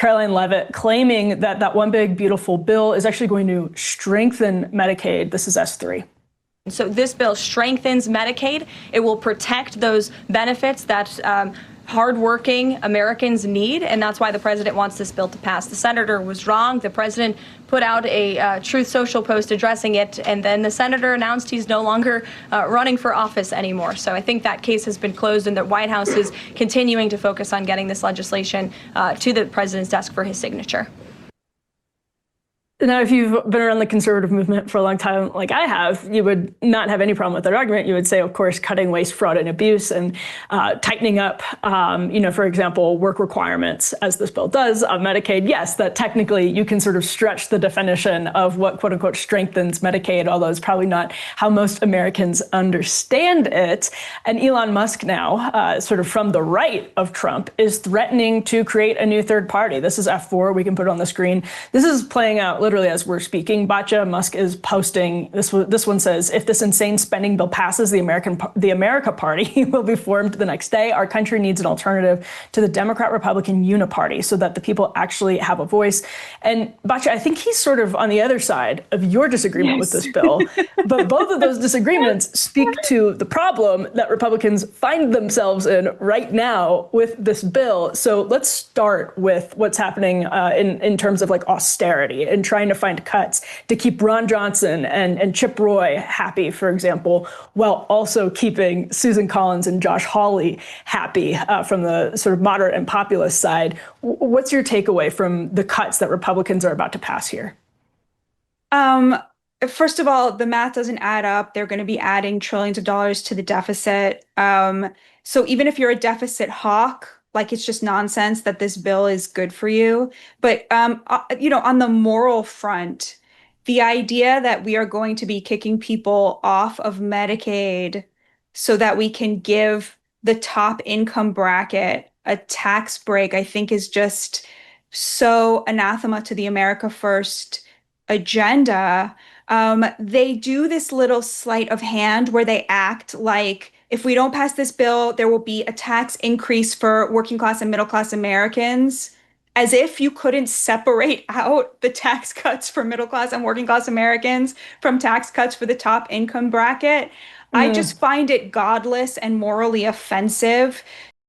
Caroline Levitt, claiming that that one big beautiful bill is actually going to strengthen Medicaid. This is S3. So this bill strengthens Medicaid. It will protect those benefits that hardworking Americans need, and that's why the president wants this bill to pass. The senator was wrong. The president put out a Truth Social post addressing it, and then the senator announced he's no longer running for office anymore. So I think that case has been closed, and the White House is continuing to focus on getting this legislation to the president's desk for his signature. Now, if you've been around the conservative movement for a long time, like I have, you would not have any problem with that argument. You would say, of course, cutting waste, fraud, and abuse, and tightening up, for example, work requirements, as this bill does on Medicaid. Yes, that technically you can sort of stretch the definition of what, quote unquote, strengthens Medicaid, although it's probably not how most Americans understand it. And Elon Musk now, sort of from the right of Trump, is threatening to create a new third party. This is F4. We can put it on the screen. This is playing out literally as we're speaking. Batya, Musk is posting, this one says, if this insane spending bill passes, the America Party will be formed the next day. Our country needs an alternative to the Democrat-Republican uniparty so that the people actually have a voice. And Batya, I think he's sort of on the other side of your disagreement with this bill. But both of those disagreements speak to the problem that Republicans find themselves in right now with this bill. So let's start with what's happening in terms of like austerity and trying to find cuts to keep Ron Johnson and Chip Roy happy, for example, while also keeping Susan Collins and Josh Hawley happy from the sort of moderate and populist side. What's your takeaway from the cuts that Republicans are about to pass here? First of all, the math doesn't add up. They're going to be adding trillions of dollars to the deficit. So even if you're a deficit hawk, like it's just nonsense that this bill is good for you. But, on the moral front, the idea that we are going to be kicking people off of Medicaid so that we can give the top income bracket a tax break, I think is just so anathema to the America First agenda. They do this little sleight of hand where they act like if we don't pass this bill, there will be a tax increase for working class and middle class Americans, as if you couldn't separate out the tax cuts for middle class and working class Americans from tax cuts for the top income bracket. I just find it godless and morally offensive